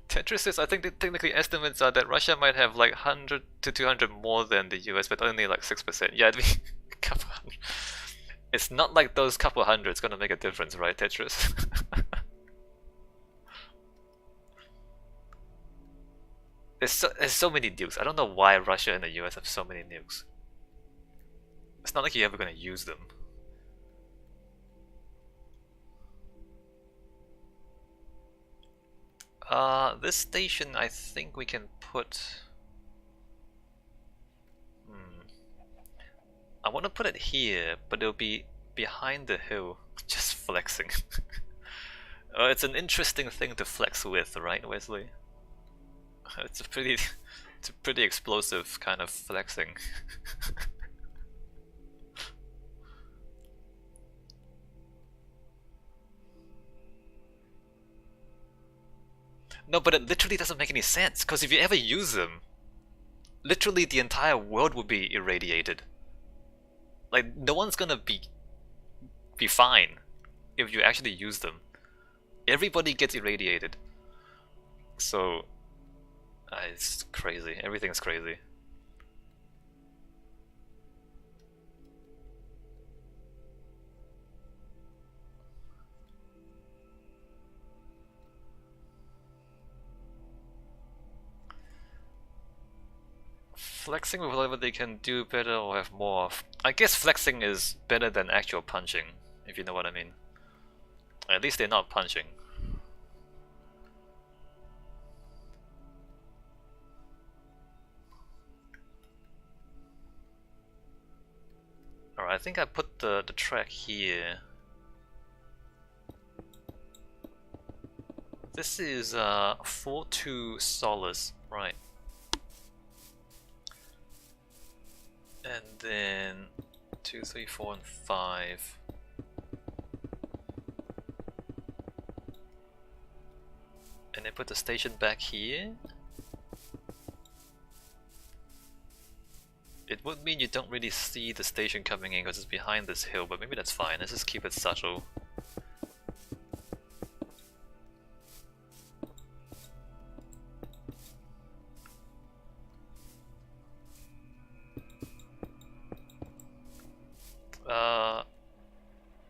Tetris is, I think the technically estimates are that Russia might have like 100 to 200 more than the US, but only like 6%. Yeah, it'd be a couple hundred. It's not like those couple hundred's gonna make a difference, right, Tetris? There's so many nukes. I don't know why Russia and the US have so many nukes. It's not like you're ever gonna use them. This station I think we can put... I want to put it here, but it'll be behind the hill. Just flexing. It's an interesting thing to flex with, right, Wesley? It's a pretty explosive kind of flexing. No, but it literally doesn't make any sense, because if you ever use them, literally the entire world would be irradiated. Like, no one's gonna be fine if you actually use them. Everybody gets irradiated. So, it's crazy. Everything's crazy. Flexing with whatever they can do better or have more of. I guess flexing is better than actual punching, if you know what I mean. At least they're not punching. Alright, I think I put the track here. This is 4-2 Solace, right. And then 2, 3, 4, and 5. And then put the station back here. It would mean you don't really see the station coming in because it's behind this hill, but maybe that's fine. Let's just keep it subtle.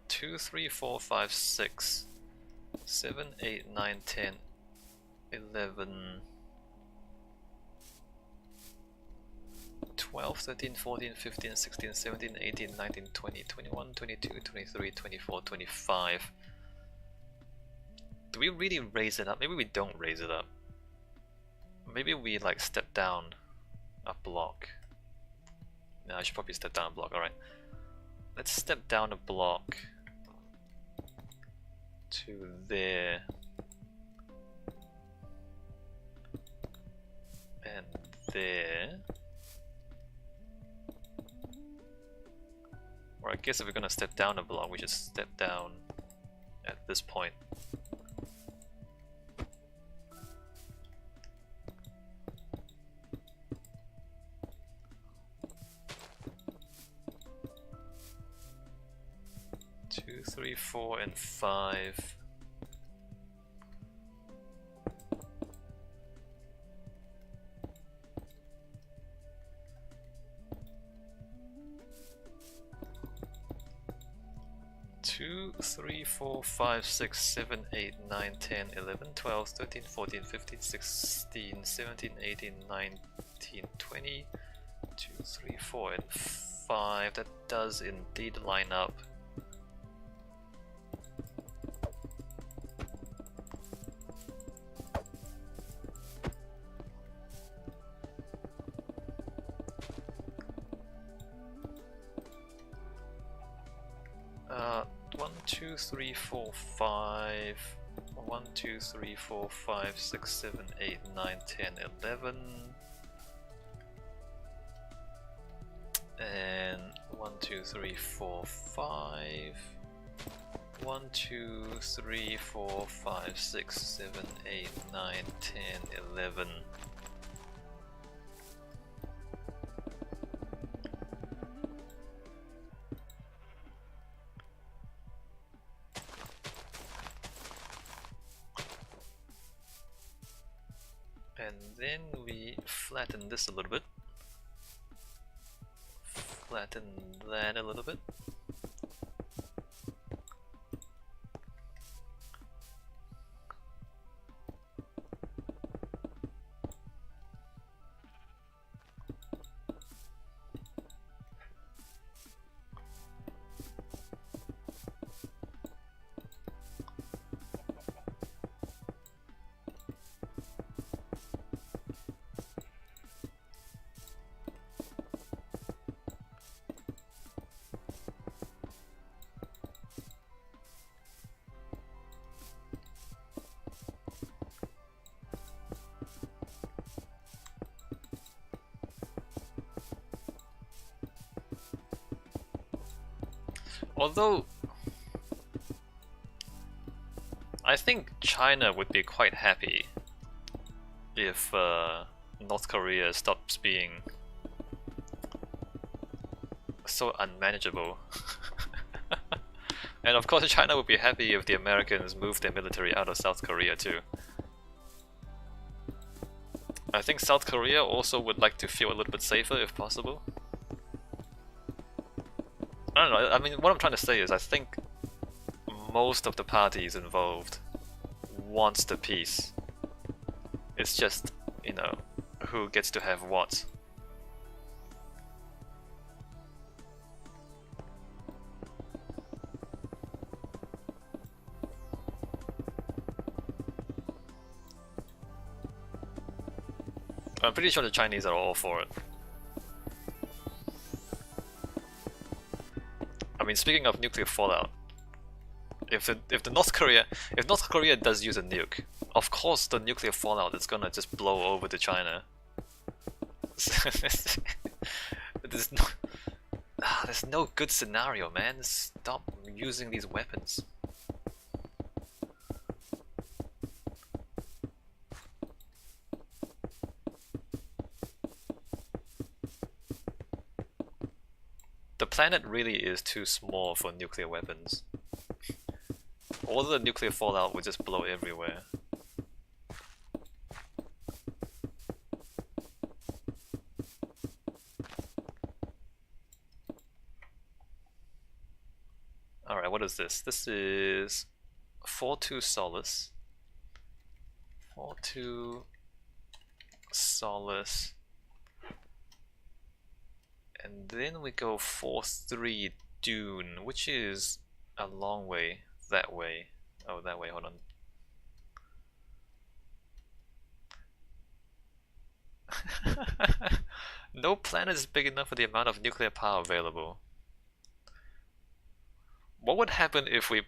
Two, 3, 4, 5, 6, 7, 8, 9, 10, 11, 12, 13, 14, 15, 16, 17, 18, 19, 20, 21, 22, 23, 24, 25. Do we really raise it up? Maybe we don't raise it up. Maybe we like step down a block. No, I should probably step down a block, alright. Let's step down a block to there. And there. Or I guess if we're gonna step down a block, we just step down at this point. Two, 3, 4, and 5. Two, 3, 4, 5, 6, 7, 8, 9, 10, 11, 12, 13, 14, 15, 16, 17, 18, 19, 20. 2, 3, 4, and 5. That does indeed line up. One, 2, 3, 4, 5. 1, 2, 3, 4, 5, 6, 7, 8, 9, 10, 11. And 1, 2, 3, 4, 5. 1, 2, 3, 4, 5, 6, 7, 8, 9, 10, 11. then we flatten this a little bit. Flatten that a little bit. Although, I think China would be quite happy if North Korea stops being so unmanageable. And of course China would be happy if the Americans moved their military out of South Korea too. I think South Korea also would like to feel a little bit safer if possible. I don't know, I mean, what I'm trying to say is I think most of the parties involved wants the peace. It's just, you know, who gets to have what. I'm pretty sure the Chinese are all for it. I mean, speaking of nuclear fallout, if North Korea does use a nuke, of course the nuclear fallout is gonna just blow over to China. There's no good scenario, man. Stop using these weapons. The planet really is too small for nuclear weapons. All the nuclear fallout would just blow everywhere. Alright, what is this? This is 4-2 Solace. 4-2 Solace. And then we go 4-3 Dune, which is a long way that way. Oh, that way, hold on. No planet is big enough for the amount of nuclear power available. What would happen if we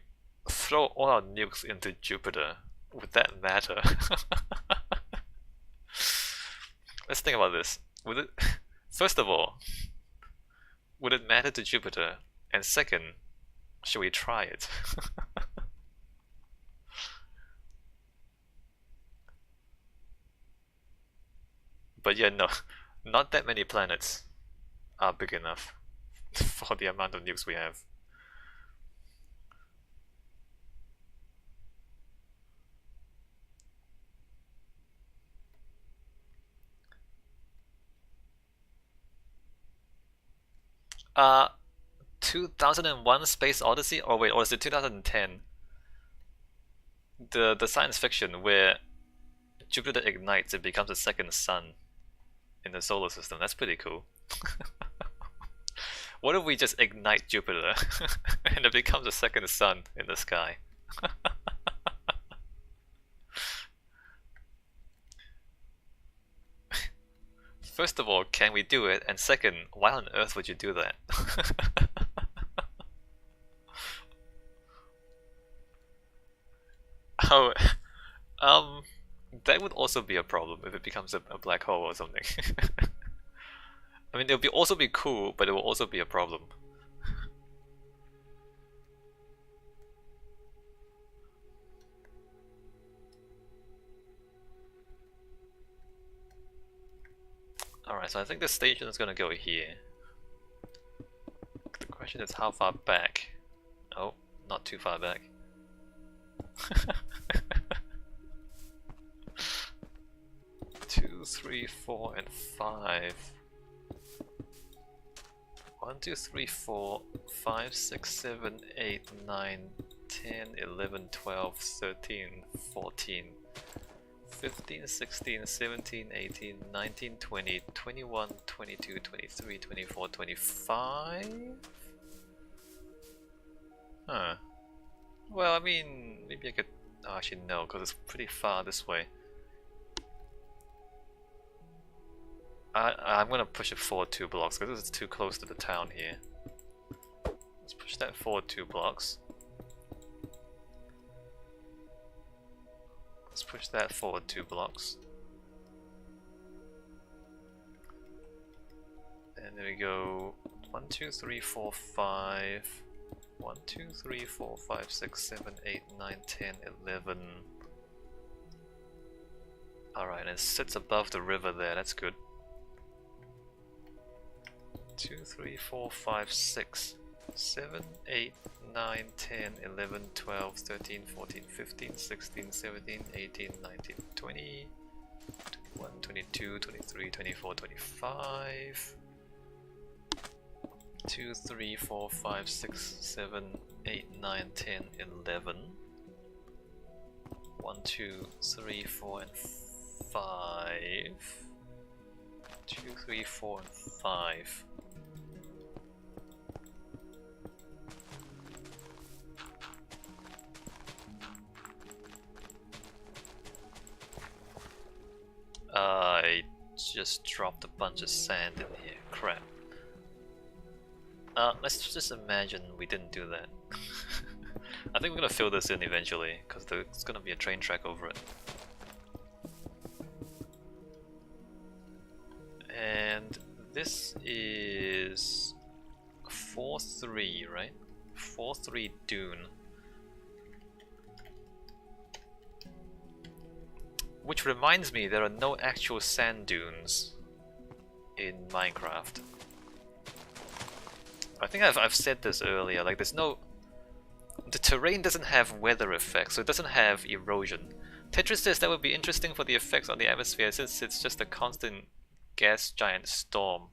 throw all our nukes into Jupiter? Would that matter? Let's think about this. Would it, first of all, would it matter to Jupiter? And second, should we try it? But yeah, no, not that many planets are big enough for the amount of nukes we have. Uh, 2001 Space Odyssey? Or wait, or is it 2010? The science fiction where Jupiter ignites, it becomes a second sun in the solar system. That's pretty cool. What if we just ignite Jupiter and it becomes a second sun in the sky? First of all, can we do it? And second, why on earth would you do that? Oh, that would also be a problem if it becomes a black hole or something. I mean, it would also be cool, but it will also be a problem. Alright, so I think the station is gonna go here. The question is how far back? Oh, not too far back. Too 2, 3, 4, and 5. 1, 2, 3, 4, 5, 6, 7, 8, 9, 10, 11, 12, 13, 14, 15, 16, 17, 18, 19, 20, 21, 22, 23, 24, 25? Huh. Well, I mean, maybe I could... Oh, actually no, because it's pretty far this way. I'm gonna push it forward 2 blocks because it's too close to the town here. Let's push that forward 2 blocks. Let's push that forward 2 blocks. And there we go. 1, 2, 3, 4, 5. 1, 2, 3, 4, 5, 6, 7, 8, 9, 10, 11. Alright, and it sits above the river there, that's good. 2, 3, 4, 5, 6, 7, 8, 9, 10, 11, 12, 13, 14, 15, 16, 17, 18, 19, 20, 21, 22, 23, 24, 25. 2, 3, 4, 5, 6, 7, 8, 9, 10, 11. 1, 2, 3, 4, and 5. 2, 3, 4, and 5. I just dropped a bunch of sand in here. Crap. Let's just imagine we didn't do that. I think we're gonna fill this in eventually, because there's gonna be a train track over it. And this is 4-3, right? 4-3 Dune. Which reminds me, there are no actual sand dunes in Minecraft. I think I've said this earlier, like there's no... The terrain doesn't have weather effects, so it doesn't have erosion. Tetris says that would be interesting for the effects on the atmosphere since it's just a constant gas giant storm.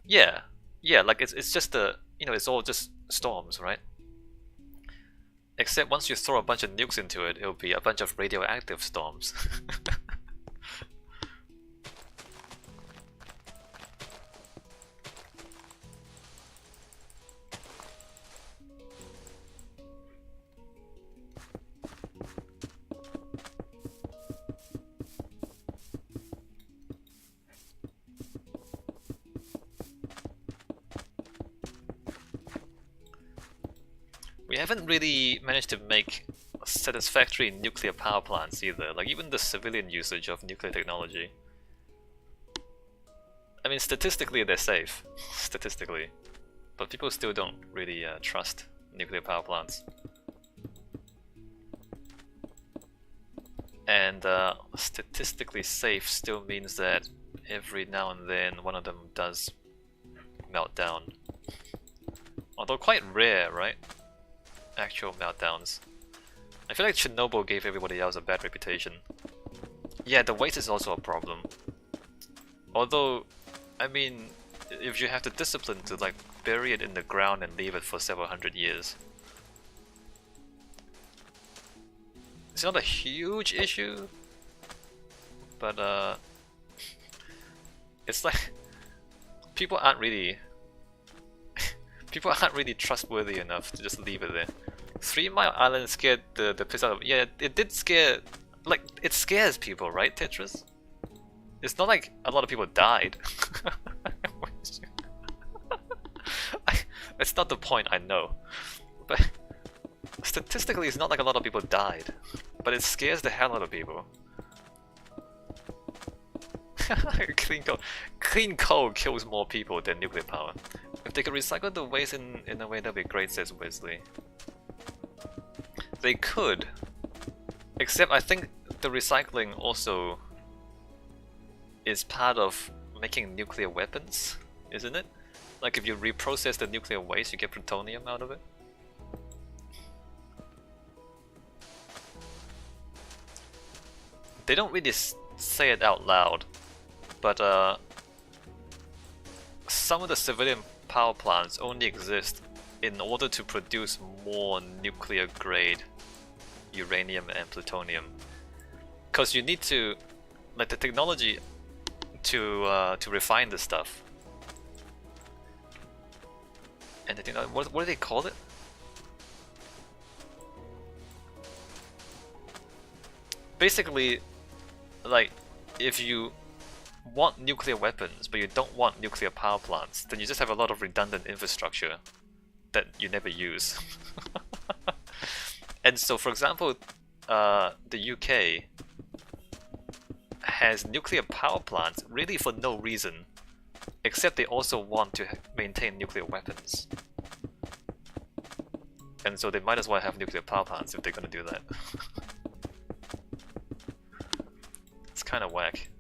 Yeah, like it's just a... You know, it's all just storms, right? Except once you throw a bunch of nukes into it, it'll be a bunch of radioactive storms. We haven't really managed to make satisfactory nuclear power plants either, like even the civilian usage of nuclear technology. I mean, statistically they're safe, statistically, but people still don't really trust nuclear power plants. And statistically safe still means that every now and then one of them does melt down. Although quite rare, right? Actual meltdowns. I feel like Chernobyl gave everybody else a bad reputation. Yeah, the waste is also a problem. Although, I mean, if you have the discipline to like bury it in the ground and leave it for several hundred years, it's not a huge issue, but it's like people aren't really trustworthy enough to just leave it there. 3 Mile Island scared the piss out of... Yeah, it did scare... Like, it scares people, right, Tetris? It's not like a lot of people died. That's not the point, I know. But statistically, it's not like a lot of people died. But it scares the hell out of people. Clean coal kills more people than nuclear power. If they could recycle the waste in a way, that'd be great, says Wesley. They could. Except I think the recycling also is part of making nuclear weapons, isn't it? Like if you reprocess the nuclear waste, you get plutonium out of it. They don't really say it out loud, but some of the civilian power plants only exist in order to produce more nuclear grade uranium and plutonium. Because you need to, like, the technology to refine this stuff. And the thing, what do they call it? Basically, like, if you want nuclear weapons but you don't want nuclear power plants, then you just have a lot of redundant infrastructure that you never use. And so, for example, the UK has nuclear power plants really for no reason, except they also want to maintain nuclear weapons. And so they might as well have nuclear power plants if they're gonna do that. It's kind of whack.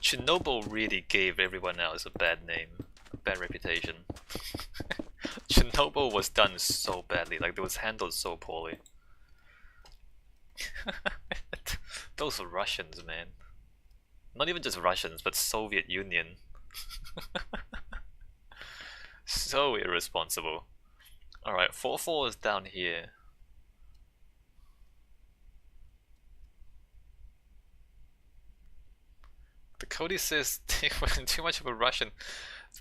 Chernobyl really gave everyone else a bad name, a bad reputation. Chernobyl was done so badly, like it was handled so poorly. Those Russians, man. Not even just Russians, but Soviet Union. So irresponsible. Alright, 4-4 is down here. The Cody says they weren't too much of a Russian,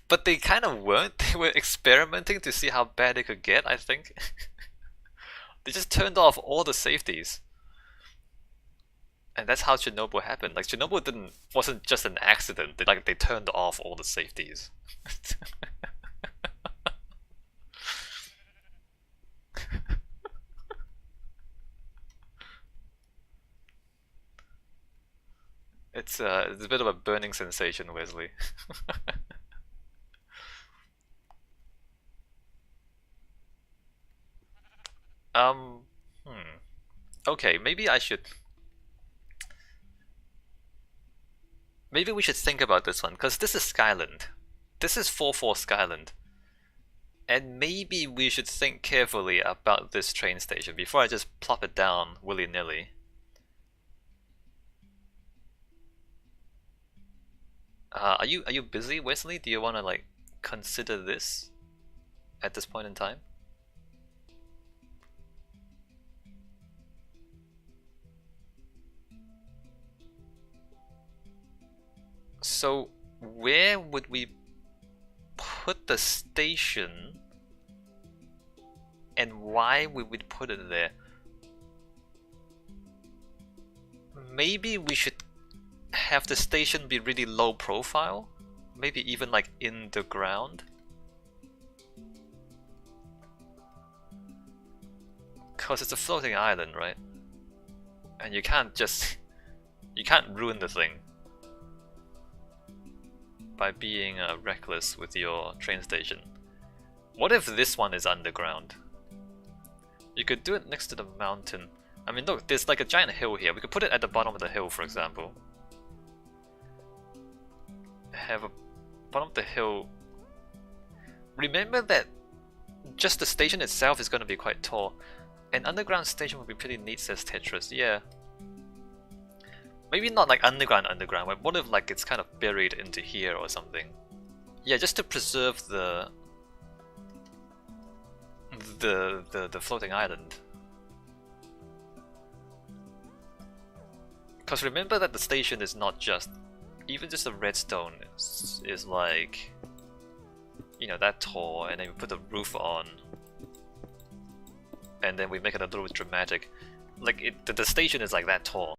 but they kind of weren't. They were experimenting to see how bad it could get, I think. They just turned off all the safeties. And that's how Chernobyl happened. Like, Chernobyl wasn't just an accident. They turned off all the safeties. It's a bit of a burning sensation, Wesley. Okay, maybe we should think about this one, because this is Skyland. This is 4-4 Skyland. And maybe we should think carefully about this train station before I just plop it down willy-nilly. Are you busy, Wesley? Do you want to, like, consider this at this point in time? So, where would we put the station, and why would we put it there? Maybe we should have the station be really low profile, maybe even like in the ground, because it's a floating island, right? And you can't ruin the thing by being reckless with your train station. What if this one is underground? You could do it next to the mountain. I mean, look, there's like a giant hill here. We could put it at the bottom of the hill, for example. Have a bottom of the hill. Remember that just the station itself is going to be quite tall. An underground station would be pretty neat, says Tetris. Yeah. Maybe not like underground, but what if like it's kind of buried into here or something? Yeah, just to preserve the floating island. Because remember that the station is not just, even just the redstone is like, you know, that tall, and then we put the roof on, and then we make it a little bit dramatic. Like the station is like that tall.